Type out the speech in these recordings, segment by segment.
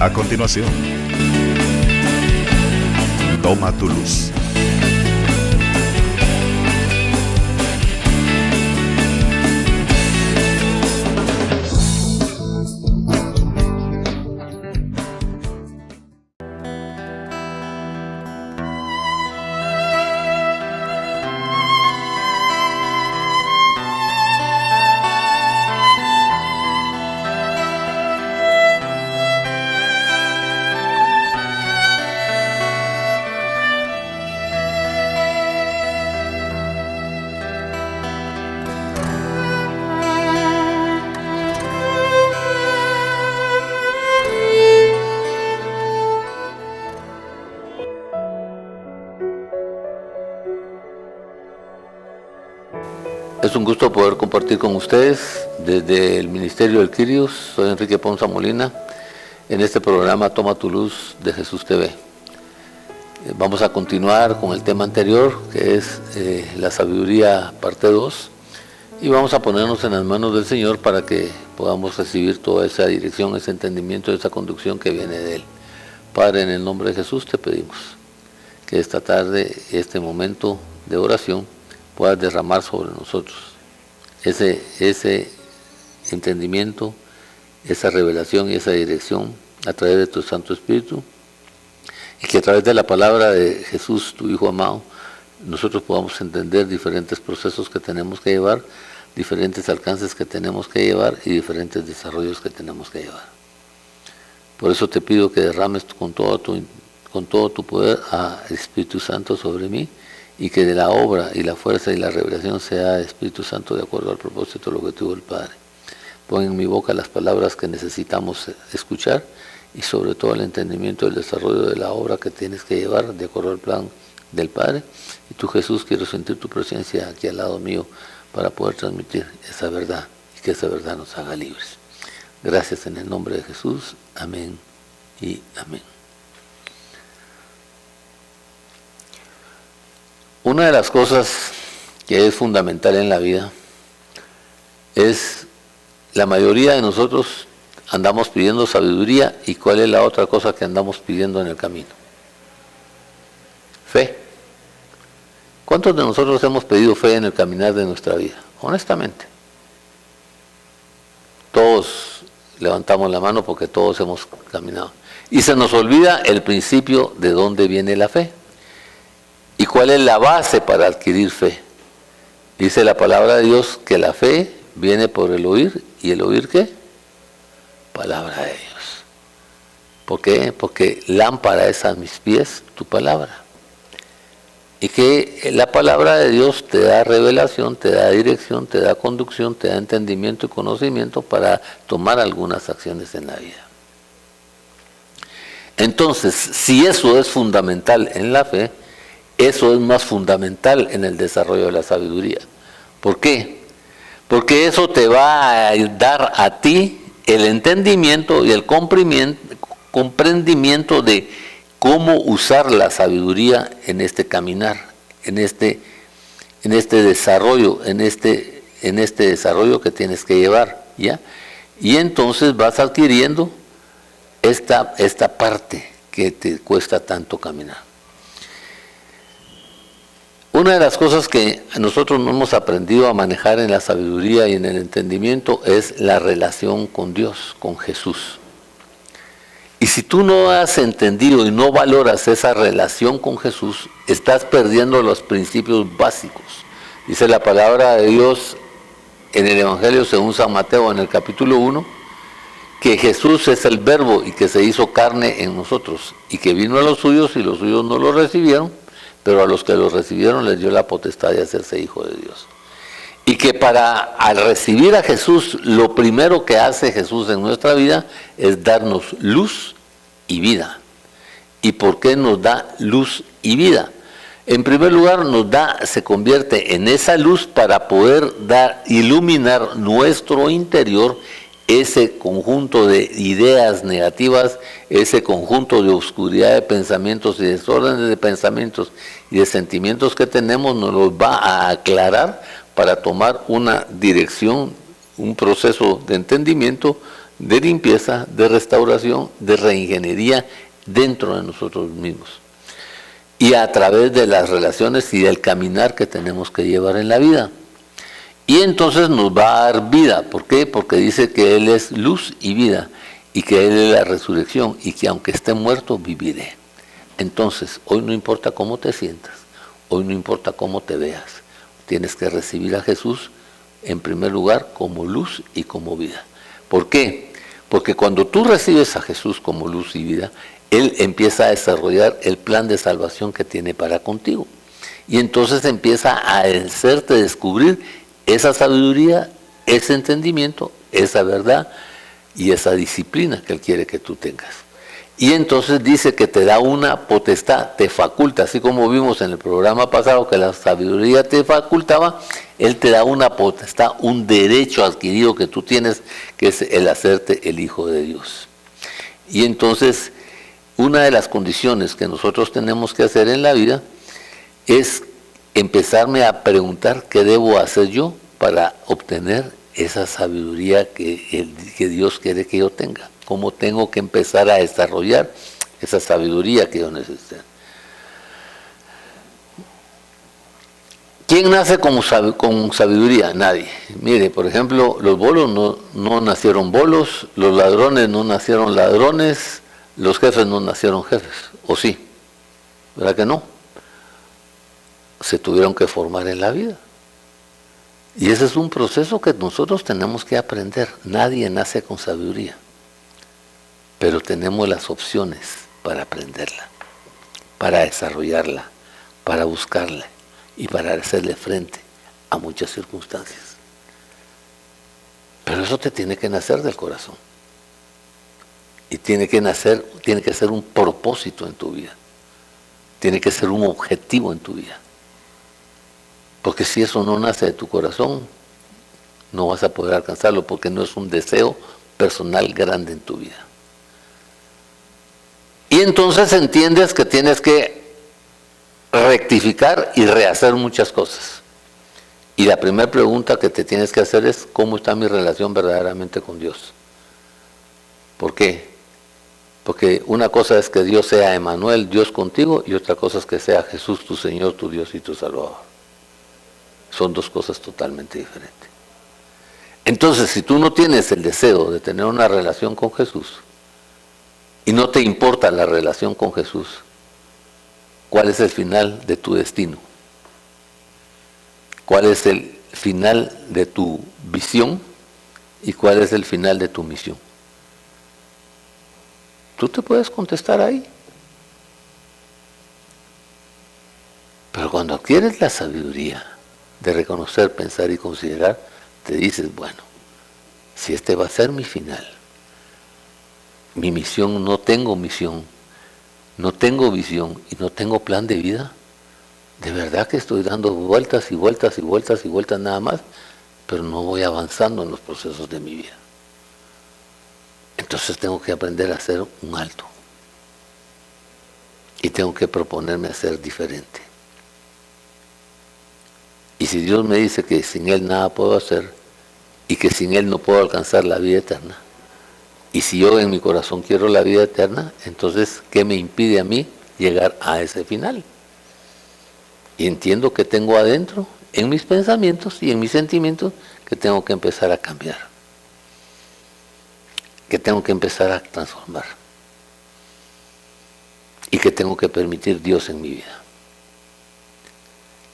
A continuación, Toma tu luz. Es un gusto poder compartir con ustedes desde el Ministerio del Kyrios. Soy Enrique Ponza Molina en este programa Toma tu Luz de Jesús TV. Vamos a continuar con el tema anterior, que es la sabiduría parte 2, y vamos a ponernos en las manos del Señor para que podamos recibir toda esa dirección, ese entendimiento, esa conducción que viene de Él. Padre, en el nombre de Jesús te pedimos que esta tarde, este momento de oración, puedas derramar sobre nosotros ese entendimiento, esa revelación y esa dirección a través de tu Santo Espíritu, y que a través de la palabra de Jesús, tu Hijo amado, nosotros podamos entender diferentes procesos que tenemos que llevar, diferentes alcances que tenemos que llevar y diferentes desarrollos que tenemos que llevar. Por eso te pido que derrames con todo tu poder al Espíritu Santo sobre mí, y que de la obra y la fuerza y la revelación sea Espíritu Santo de acuerdo al propósito del objetivo del Padre. Pon en mi boca las palabras que necesitamos escuchar y sobre todo el entendimiento del desarrollo de la obra que tienes que llevar de acuerdo al plan del Padre. Y tú, Jesús, quiero sentir tu presencia aquí al lado mío para poder transmitir esa verdad y que esa verdad nos haga libres. Gracias en el nombre de Jesús. Amén y amén. Una de las cosas que es fundamental en la vida es, la mayoría de nosotros andamos pidiendo sabiduría, y ¿cuál es la otra cosa que andamos pidiendo en el camino? Fe. ¿Cuántos de nosotros hemos pedido fe en el caminar de nuestra vida? Honestamente. Todos levantamos la mano porque todos hemos caminado. Y se nos olvida el principio de dónde viene la fe. ¿Y cuál es la base para adquirir fe? Dice la palabra de Dios que la fe viene por el oír, ¿y el oír qué? Palabra de Dios. ¿Por qué? Porque lámpara es a mis pies tu palabra. Y que la palabra de Dios te da revelación, te da dirección, te da conducción, te da entendimiento y conocimiento para tomar algunas acciones en la vida. Entonces, si eso es fundamental en la fe, eso es más fundamental en el desarrollo de la sabiduría. ¿Por qué? Porque eso te va a dar a ti el entendimiento y el comprendimiento de cómo usar la sabiduría en este caminar, en este desarrollo, en este desarrollo que tienes que llevar, ¿ya? Y entonces vas adquiriendo esta parte que te cuesta tanto caminar. Una de las cosas que nosotros no hemos aprendido a manejar en la sabiduría y en el entendimiento es la relación con Dios, con Jesús. Y si tú no has entendido y no valoras esa relación con Jesús, estás perdiendo los principios básicos. Dice la palabra de Dios en el Evangelio según San Mateo en el capítulo 1, que Jesús es el verbo y que se hizo carne en nosotros, y que vino a los suyos y los suyos no lo recibieron, pero a los que lo recibieron les dio la potestad de hacerse hijo de Dios. Y que al recibir a Jesús, lo primero que hace Jesús en nuestra vida es darnos luz y vida. ¿Y por qué nos da luz y vida? En primer lugar, se convierte en esa luz para poder iluminar nuestro interior, ese conjunto de ideas negativas, ese conjunto de oscuridad de pensamientos y desórdenes de pensamientos y de sentimientos que tenemos, nos los va a aclarar para tomar una dirección, un proceso de entendimiento de limpieza, de restauración, de reingeniería dentro de nosotros mismos. Y a través de las relaciones y del caminar que tenemos que llevar en la vida. Y entonces nos va a dar vida. ¿Por qué? Porque dice que Él es luz y vida, y que Él es la resurrección, y que aunque esté muerto, viviré. Entonces, hoy no importa cómo te sientas, hoy no importa cómo te veas, tienes que recibir a Jesús en primer lugar como luz y como vida. ¿Por qué? Porque cuando tú recibes a Jesús como luz y vida, Él empieza a desarrollar el plan de salvación que tiene para contigo. Y entonces empieza a hacerte descubrir esa sabiduría, ese entendimiento, esa verdad y esa disciplina que Él quiere que tú tengas. Y entonces dice que te da una potestad, te faculta, así como vimos en el programa pasado que la sabiduría te facultaba, Él te da una potestad, un derecho adquirido que tú tienes, que es el hacerte el Hijo de Dios. Y entonces, una de las condiciones que nosotros tenemos que hacer en la vida es empezarme a preguntar qué debo hacer yo para obtener esa sabiduría que Dios quiere que yo tenga. Cómo tengo que empezar a desarrollar esa sabiduría que yo necesito. ¿Quién nace con sabiduría? Nadie. Mire, por ejemplo, los bolos no nacieron bolos, los ladrones no nacieron ladrones, los jefes no nacieron jefes, ¿o sí? ¿Verdad que no? Se tuvieron que formar en la vida. Y ese es un proceso que nosotros tenemos que aprender. Nadie nace con sabiduría, pero tenemos las opciones para aprenderla, para desarrollarla, para buscarla y para hacerle frente a muchas circunstancias. Pero eso te tiene que nacer del corazón. Y tiene que ser un propósito en tu vida. Tiene que ser un objetivo en tu vida. Porque si eso no nace de tu corazón, no vas a poder alcanzarlo, porque no es un deseo personal grande en tu vida. Y entonces entiendes que tienes que rectificar y rehacer muchas cosas. Y la primera pregunta que te tienes que hacer es, ¿cómo está mi relación verdaderamente con Dios? ¿Por qué? Porque una cosa es que Dios sea Emmanuel, Dios contigo, y otra cosa es que sea Jesús, tu Señor, tu Dios y tu Salvador. Son dos cosas totalmente diferentes. Entonces, si tú no tienes el deseo de tener una relación con Jesús, y no te importa la relación con Jesús, ¿cuál es el final de tu destino? ¿Cuál es el final de tu visión? ¿Y cuál es el final de tu misión? Tú te puedes contestar ahí. Pero cuando adquieres la sabiduría de reconocer, pensar y considerar, te dices, bueno, si este va a ser mi final, mi misión, no tengo visión y no tengo plan de vida, de verdad que estoy dando vueltas y vueltas y vueltas y vueltas nada más, pero no voy avanzando en los procesos de mi vida. Entonces tengo que aprender a hacer un alto y tengo que proponerme a ser diferente. Y si Dios me dice que sin Él nada puedo hacer y que sin Él no puedo alcanzar la vida eterna, y si yo en mi corazón quiero la vida eterna, entonces ¿qué me impide a mí llegar a ese final? Y entiendo que tengo adentro, en mis pensamientos y en mis sentimientos, que tengo que empezar a cambiar, que tengo que empezar a transformar y que tengo que permitir Dios en mi vida.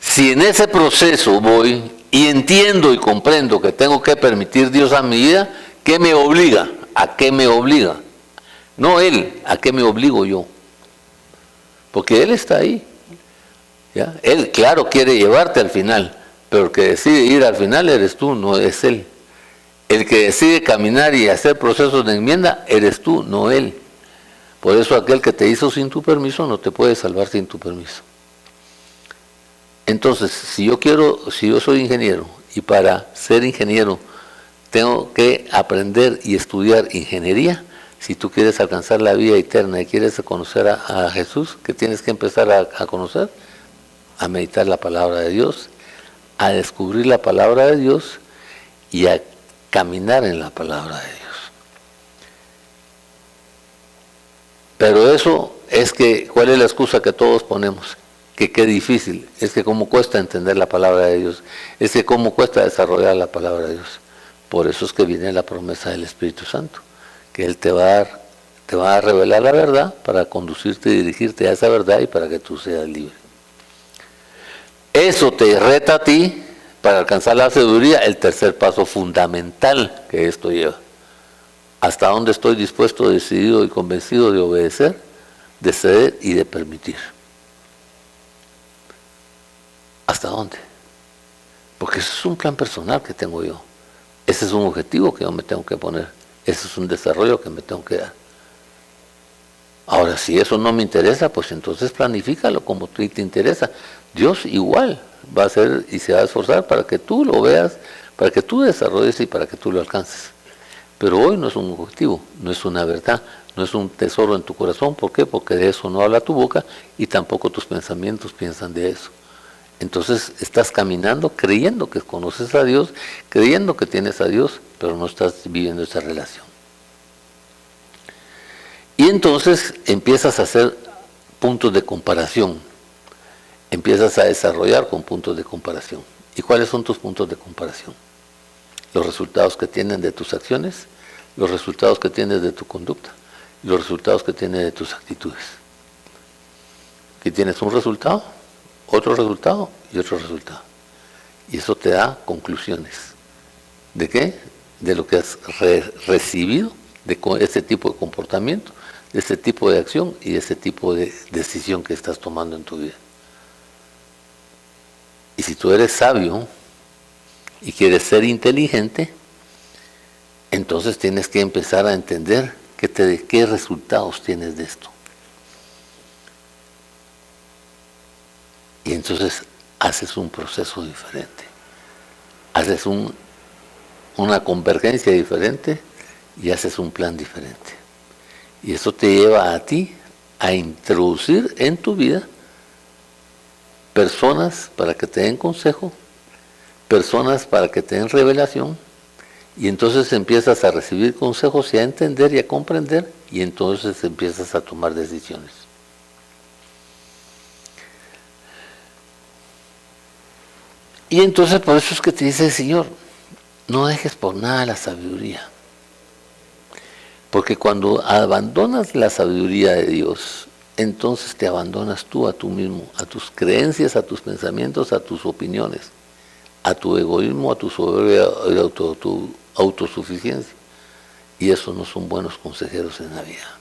Si en ese proceso voy y entiendo y comprendo que tengo que permitir Dios a mi vida, ¿qué me obliga? ¿A qué me obliga? No Él, ¿a qué me obligo yo? Porque Él está ahí. ¿Ya? Él, claro, quiere llevarte al final, pero el que decide ir al final eres tú, no es Él. El que decide caminar y hacer procesos de enmienda, eres tú, no Él. Por eso aquel que te hizo sin tu permiso no te puede salvar sin tu permiso. Entonces, si yo soy ingeniero y para ser ingeniero tengo que aprender y estudiar ingeniería, si tú quieres alcanzar la vida eterna y quieres conocer a Jesús, ¿qué tienes que empezar a conocer? A meditar la palabra de Dios, a descubrir la palabra de Dios y a caminar en la palabra de Dios. Pero eso es que, ¿cuál es la excusa que todos ponemos? Que qué difícil, es que cómo cuesta entender la palabra de Dios, es que cómo cuesta desarrollar la palabra de Dios. Por eso es que viene la promesa del Espíritu Santo, que Él te va a revelar la verdad para conducirte y dirigirte a esa verdad y para que tú seas libre. Eso te reta a ti para alcanzar la sabiduría, el tercer paso fundamental que esto lleva. Hasta dónde estoy dispuesto, decidido y convencido de obedecer, de ceder y de permitir. ¿Hasta dónde? Porque ese es un plan personal que tengo yo. Ese es un objetivo que yo me tengo que poner. Ese es un desarrollo que me tengo que dar. Ahora, si eso no me interesa, pues entonces planifícalo como te interesa. Dios igual va a hacer y se va a esforzar para que tú lo veas, para que tú desarrolles y para que tú lo alcances. Pero hoy no es un objetivo, no es una verdad, no es un tesoro en tu corazón. ¿Por qué? Porque de eso no habla tu boca y tampoco tus pensamientos piensan de eso. Entonces estás caminando creyendo que conoces a Dios, creyendo que tienes a Dios, pero no estás viviendo esa relación. Y entonces empiezas a hacer puntos de comparación, empiezas a desarrollar con puntos de comparación. ¿Y cuáles son tus puntos de comparación? Los resultados que tienen de tus acciones, los resultados que tienes de tu conducta, los resultados que tienes de tus actitudes. Aquí tienes un resultado, otro resultado y otro resultado. Y eso te da conclusiones. ¿De qué? De lo que has recibido, de ese tipo de comportamiento, de ese tipo de acción y de ese tipo de decisión que estás tomando en tu vida. Y si tú eres sabio y quieres ser inteligente, entonces tienes que empezar a entender qué resultados tienes de esto. Y entonces haces un proceso diferente, haces una convergencia diferente y haces un plan diferente. Y eso te lleva a ti a introducir en tu vida personas para que te den consejo, personas para que te den revelación, y entonces empiezas a recibir consejos y a entender y a comprender, y entonces empiezas a tomar decisiones. Y entonces por eso es que te dice el Señor, no dejes por nada la sabiduría. Porque cuando abandonas la sabiduría de Dios, entonces te abandonas tú a tú mismo, a tus creencias, a tus pensamientos, a tus opiniones, a tu egoísmo, a tu soberbia, a tu autosuficiencia. Y esos no son buenos consejeros en la vida.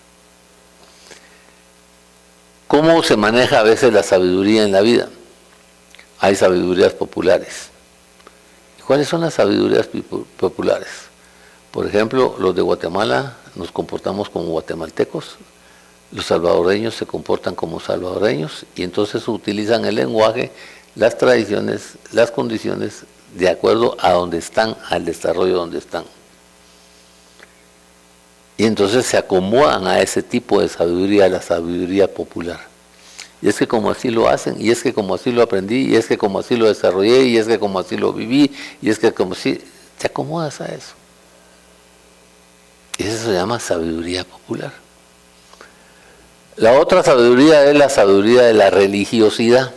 ¿Cómo se maneja a veces la sabiduría en la vida? Hay sabidurías populares. ¿Y cuáles son las sabidurías populares? Por ejemplo, los de Guatemala nos comportamos como guatemaltecos, los salvadoreños se comportan como salvadoreños y entonces utilizan el lenguaje, las tradiciones, las condiciones de acuerdo a donde están, al desarrollo donde están. Y entonces se acomodan a ese tipo de sabiduría, a la sabiduría popular. Y es que como así lo hacen, y es que como así lo aprendí, y es que como así lo desarrollé, y es que como así lo viví, y es que como así, te acomodas a eso. Y eso se llama sabiduría popular. La otra sabiduría es la sabiduría de la religiosidad.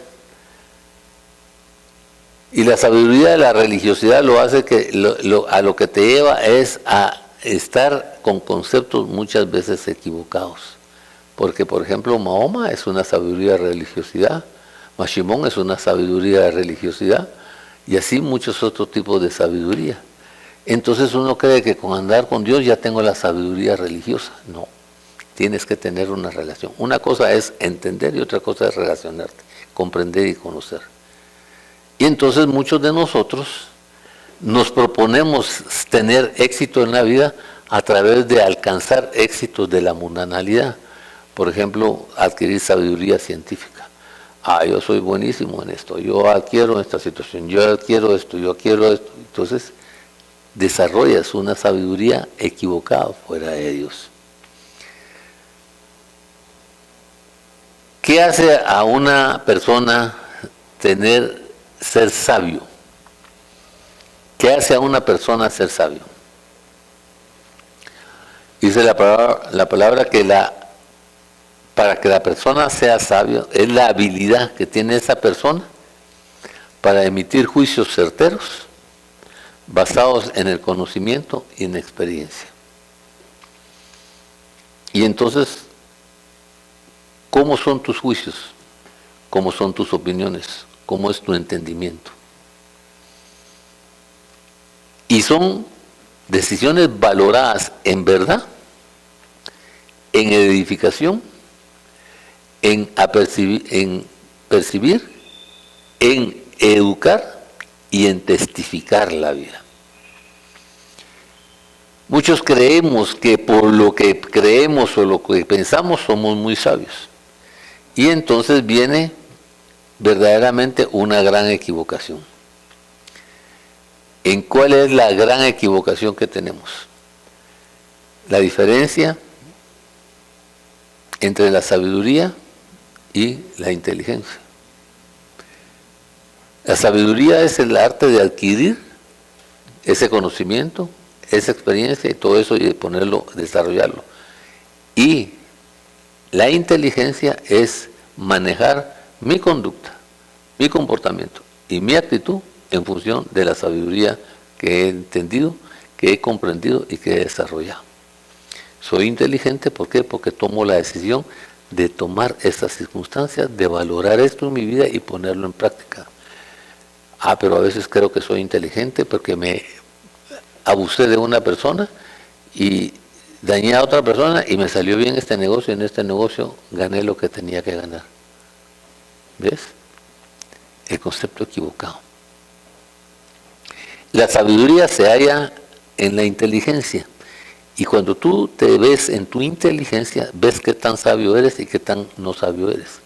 Y la sabiduría de la religiosidad lo hace que a lo que te lleva es a estar con conceptos muchas veces equivocados. Porque, por ejemplo, Mahoma es una sabiduría de religiosidad, Mashimón es una sabiduría de religiosidad, y así muchos otros tipos de sabiduría. Entonces uno cree que con andar con Dios ya tengo la sabiduría religiosa. No, tienes que tener una relación. Una cosa es entender y otra cosa es relacionarte, comprender y conocer. Y entonces muchos de nosotros nos proponemos tener éxito en la vida a través de alcanzar éxitos de la mundanalidad. Por ejemplo, adquirir sabiduría científica. Yo soy buenísimo en esto, yo adquiero esta situación, yo adquiero esto, yo quiero esto. Entonces, desarrollas una sabiduría equivocada fuera de Dios. ¿Qué hace a una persona ser sabio? ¿Qué hace a una persona ser sabio? Dice la palabra que para que la persona sea sabia, es la habilidad que tiene esa persona para emitir juicios certeros, basados en el conocimiento y en la experiencia. Y entonces, ¿cómo son tus juicios? ¿Cómo son tus opiniones? ¿Cómo es tu entendimiento? Y son decisiones valoradas en verdad, en edificación, en percibir, en educar y en testificar la vida. Muchos creemos que por lo que creemos o lo que pensamos somos muy sabios. Y entonces viene verdaderamente una gran equivocación. ¿En cuál es la gran equivocación que tenemos? La diferencia entre la sabiduría y la inteligencia. La sabiduría es el arte de adquirir ese conocimiento, esa experiencia y todo eso y de ponerlo, desarrollarlo. Y la inteligencia es manejar mi conducta, mi comportamiento y mi actitud en función de la sabiduría que he entendido, que he comprendido y que he desarrollado. Soy inteligente, ¿por qué? Porque tomo la decisión de tomar estas circunstancias, de valorar esto en mi vida y ponerlo en práctica. Pero a veces creo que soy inteligente porque me abusé de una persona y dañé a otra persona y me salió bien este negocio y en este negocio gané lo que tenía que ganar. ¿Ves? El concepto equivocado. La sabiduría se halla en la inteligencia. Y cuando tú te ves en tu inteligencia, ves qué tan sabio eres y qué tan no sabio eres.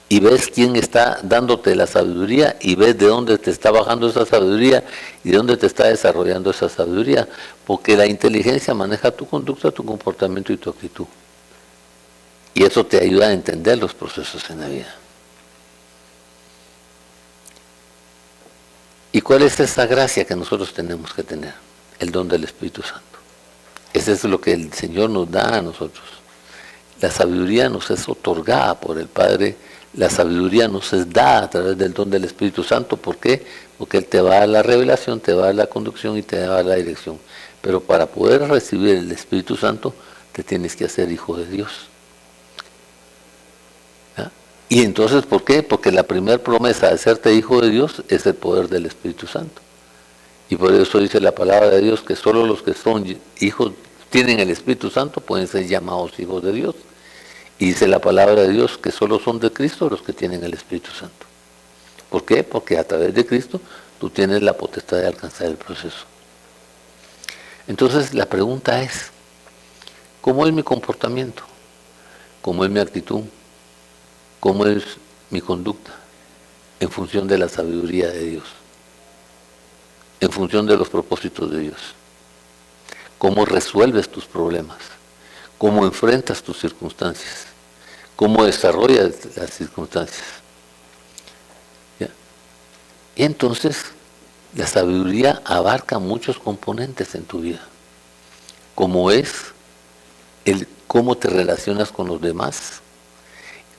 Y ves quién está dándote la sabiduría y ves de dónde te está bajando esa sabiduría y de dónde te está desarrollando esa sabiduría. Porque la inteligencia maneja tu conducta, tu comportamiento y tu actitud. Y eso te ayuda a entender los procesos en la vida. ¿Y cuál es esa gracia que nosotros tenemos que tener? El don del Espíritu Santo. Eso es lo que el Señor nos da a nosotros. La sabiduría nos es otorgada por el Padre, la sabiduría nos es dada a través del don del Espíritu Santo. ¿Por qué? Porque Él te va a dar la revelación, te va a dar la conducción y te va a dar la dirección. Pero para poder recibir el Espíritu Santo, te tienes que hacer hijo de Dios. ¿Ya? Y entonces, ¿por qué? Porque la primera promesa de hacerte hijo de Dios es el poder del Espíritu Santo. Y por eso dice la palabra de Dios que solo los que son hijos, tienen el Espíritu Santo, pueden ser llamados hijos de Dios. Y dice la palabra de Dios que solo son de Cristo los que tienen el Espíritu Santo. ¿Por qué? Porque a través de Cristo tú tienes la potestad de alcanzar el proceso. Entonces la pregunta es, ¿cómo es mi comportamiento? ¿Cómo es mi actitud? ¿Cómo es mi conducta? En función de la sabiduría de Dios. En función de los propósitos de Dios. ¿Cómo resuelves tus problemas? ¿Cómo enfrentas tus circunstancias? ¿Cómo desarrollas las circunstancias? ¿Ya? Y entonces, la sabiduría abarca muchos componentes en tu vida. Como es el cómo te relacionas con los demás,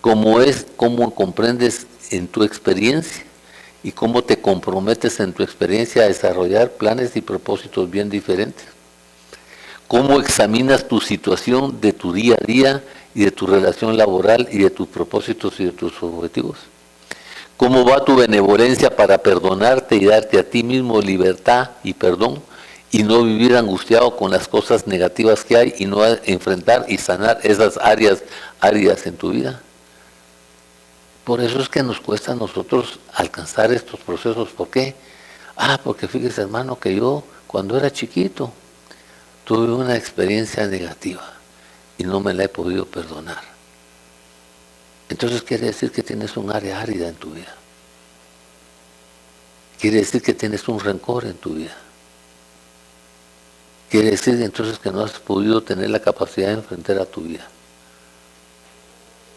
como es cómo comprendes en tu experiencia y cómo te comprometes en tu experiencia a desarrollar planes y propósitos bien diferentes. Cómo examinas tu situación de tu día a día y de tu relación laboral y de tus propósitos y de tus objetivos. Cómo va tu benevolencia para perdonarte y darte a ti mismo libertad y perdón y no vivir angustiado con las cosas negativas que hay y no enfrentar y sanar esas áreas áridas en tu vida. Por eso es que nos cuesta a nosotros alcanzar estos procesos. ¿Por qué? Porque fíjese, hermano, que yo cuando era chiquito tuve una experiencia negativa y no me la he podido perdonar. Entonces quiere decir que tienes un área árida en tu vida. Quiere decir que tienes un rencor en tu vida. Quiere decir entonces que no has podido tener la capacidad de enfrentar a tu vida.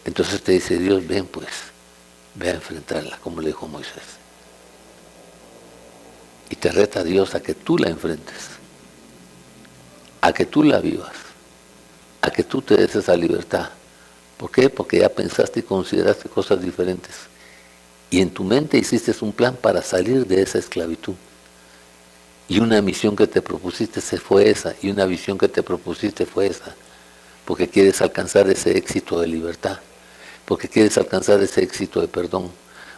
Entonces te dice Dios, ven pues, ve a enfrentarla, como le dijo Moisés. Y te reta a Dios a que tú la enfrentes, a que tú la vivas, a que tú te des esa libertad ¿Por qué? Porque ya pensaste y consideraste cosas diferentes. Y en tu mente hiciste un plan para salir de esa esclavitud. Y una misión que te propusiste fue esa, y una visión que te propusiste fue esa, porque quieres alcanzar ese éxito de libertad, porque quieres alcanzar ese éxito de perdón,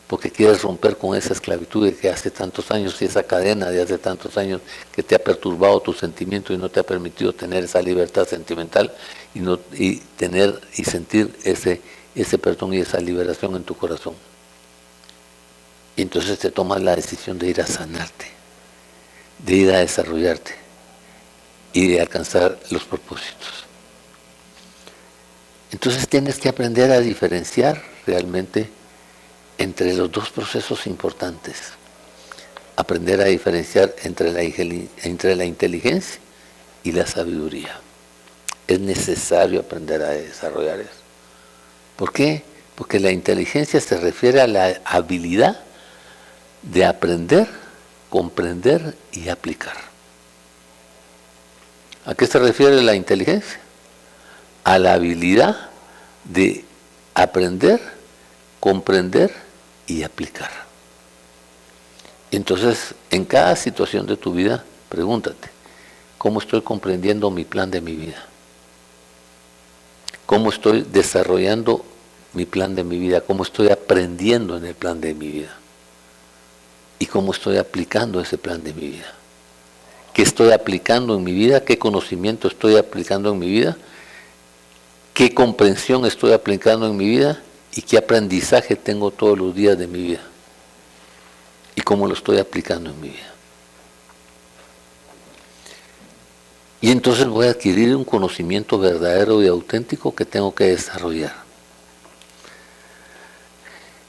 porque quieres romper con esa esclavitud de que hace tantos años y esa cadena de hace tantos años que te ha perturbado tu sentimiento y no te ha permitido tener esa libertad sentimental y tener y sentir ese perdón y esa liberación en tu corazón. Y entonces te tomas la decisión de ir a sanarte, de ir a desarrollarte y de alcanzar los propósitos. Entonces tienes que aprender a diferenciar realmente entre los dos procesos importantes. Aprender a diferenciar entre la inteligencia y la sabiduría. Es necesario aprender a desarrollar eso. ¿Por qué? Porque la inteligencia se refiere a la habilidad de aprender, comprender y aplicar. ¿A qué se refiere la inteligencia? A la habilidad de aprender, comprender y aplicar. Entonces, en cada situación de tu vida, pregúntate, ¿cómo estoy comprendiendo mi plan de mi vida? ¿Cómo estoy desarrollando mi plan de mi vida? ¿Cómo estoy aprendiendo en el plan de mi vida? ¿Y cómo estoy aplicando ese plan de mi vida? ¿Qué estoy aplicando en mi vida? ¿Qué conocimiento estoy aplicando en mi vida? ¿Qué comprensión estoy aplicando en mi vida? ¿Y qué aprendizaje tengo todos los días de mi vida? ¿Y cómo lo estoy aplicando en mi vida? Y entonces voy a adquirir un conocimiento verdadero y auténtico que tengo que desarrollar.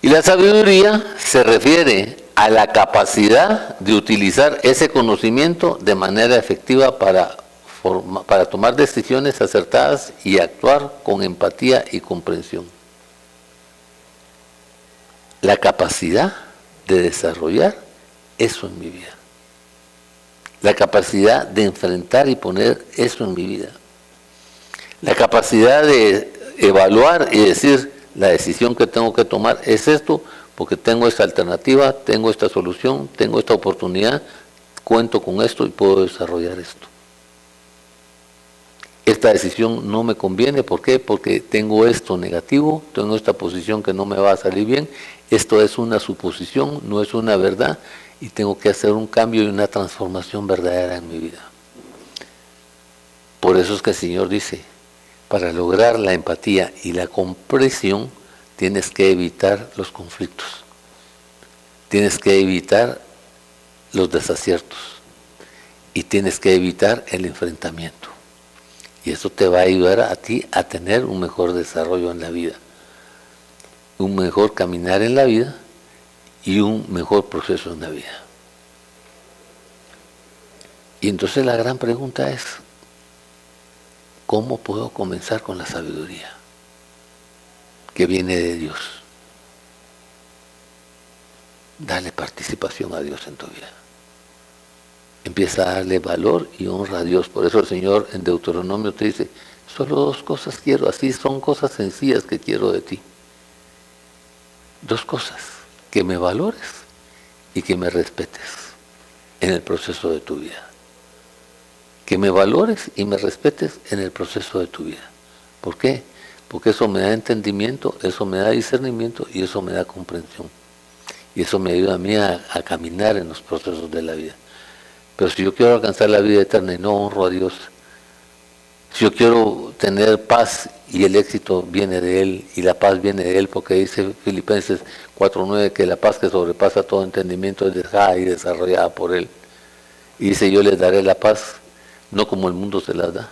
Y la sabiduría se refiere a la capacidad de utilizar ese conocimiento de manera efectiva para tomar decisiones acertadas y actuar con empatía y comprensión. La capacidad de desarrollar eso en mi vida. La capacidad de enfrentar y poner eso en mi vida. La capacidad de evaluar y decir, la decisión que tengo que tomar es esto, porque tengo esta alternativa, tengo esta solución, tengo esta oportunidad, cuento con esto y puedo desarrollar esto. Esta decisión no me conviene, ¿por qué? Porque tengo esto negativo, tengo esta posición que no me va a salir bien, esto es una suposición, no es una verdad, y tengo que hacer un cambio y una transformación verdadera en mi vida. Por eso es que el Señor dice, para lograr la empatía y la comprensión, tienes que evitar los conflictos, tienes que evitar los desaciertos y tienes que evitar el enfrentamiento. Y eso te va a ayudar a ti a tener un mejor desarrollo en la vida, un mejor caminar en la vida y un mejor proceso en la vida. Y entonces la gran pregunta es, ¿cómo puedo comenzar con la sabiduría que viene de Dios? Dale participación a Dios en tu vida. Empieza a darle valor y honra a Dios. Por eso el Señor en Deuteronomio te dice, solo dos cosas quiero, así son cosas sencillas que quiero de ti. Dos cosas, que me valores y que me respetes en el proceso de tu vida. Que me valores y me respetes en el proceso de tu vida. ¿Por qué? Porque eso me da entendimiento, eso me da discernimiento y eso me da comprensión. Y eso me ayuda a mí a caminar en los procesos de la vida. Pero si yo quiero alcanzar la vida eterna y no honro a Dios, si yo quiero tener paz y el éxito viene de Él y la paz viene de Él, porque dice Filipenses 4:9 que la paz que sobrepasa todo entendimiento es dejada y desarrollada por Él. Y dice, yo les daré la paz, no como el mundo se las da.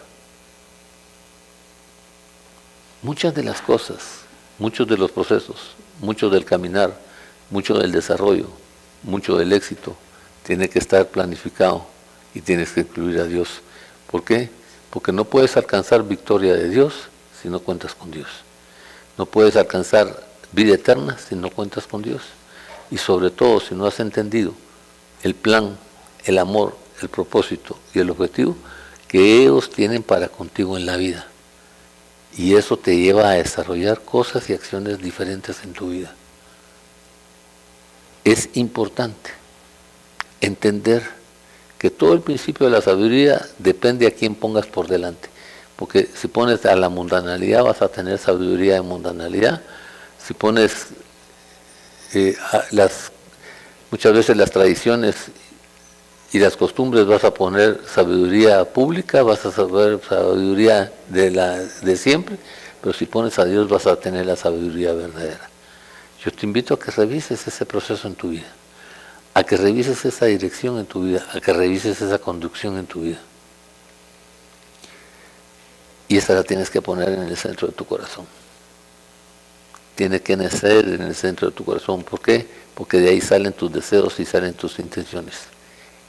Muchas de las cosas, muchos de los procesos, mucho del caminar, mucho del desarrollo, mucho del éxito, tiene que estar planificado y tienes que incluir a Dios. ¿Por qué? Porque no puedes alcanzar victoria de Dios si no cuentas con Dios. No puedes alcanzar vida eterna si no cuentas con Dios. Y sobre todo si no has entendido el plan, el amor, el propósito y el objetivo que ellos tienen para contigo en la vida. Y eso te lleva a desarrollar cosas y acciones diferentes en tu vida. Es importante entender que todo el principio de la sabiduría depende a quién pongas por delante. Porque si pones a la mundanalidad vas a tener sabiduría de mundanalidad. Si pones muchas veces las tradiciones y las costumbres, vas a poner sabiduría pública, vas a saber sabiduría de siempre, pero si pones a Dios vas a tener la sabiduría verdadera. Yo te invito a que revises ese proceso en tu vida, a que revises esa dirección en tu vida, a que revises esa conducción en tu vida. Y esa la tienes que poner en el centro de tu corazón. Tiene que nacer en el centro de tu corazón. ¿Por qué? Porque de ahí salen tus deseos y salen tus intenciones.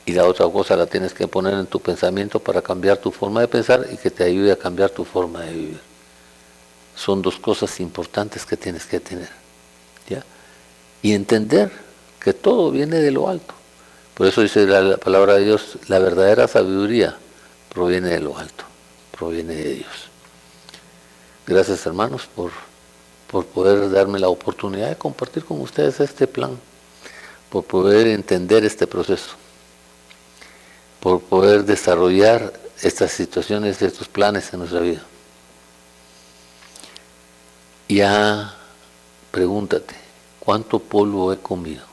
Y la otra cosa la tienes que poner en tu pensamiento para cambiar tu forma de pensar y que te ayude a cambiar tu forma de vivir. Son dos cosas importantes que tienes que tener, ¿ya? Y entender que todo viene de lo alto. Por eso dice la palabra de Dios, la verdadera sabiduría proviene de lo alto, proviene de Dios. Gracias, hermanos, por poder darme la oportunidad de compartir con ustedes este plan, por poder entender este proceso, por poder desarrollar estas situaciones, estos planes en nuestra vida. Ya pregúntate, ¿cuánto polvo he comido?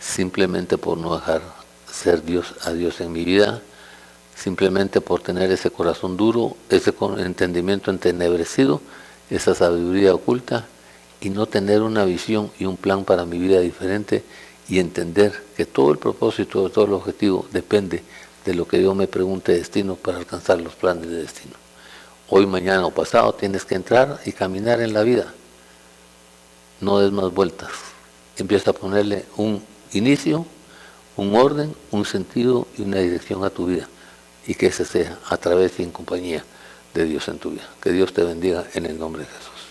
Simplemente por no dejar ser a Dios en mi vida, simplemente por tener ese corazón duro, ese entendimiento entenebrecido, esa sabiduría oculta, y no tener una visión y un plan para mi vida diferente, y entender que todo el propósito, todo el objetivo depende de lo que Dios me pregunte de destino para alcanzar los planes de destino. Hoy, mañana o pasado tienes que entrar y caminar en la vida. No des más vueltas. Empieza a ponerle un inicio, un orden, un sentido y una dirección a tu vida. Y que ese sea a través y en compañía de Dios en tu vida. Que Dios te bendiga en el nombre de Jesús.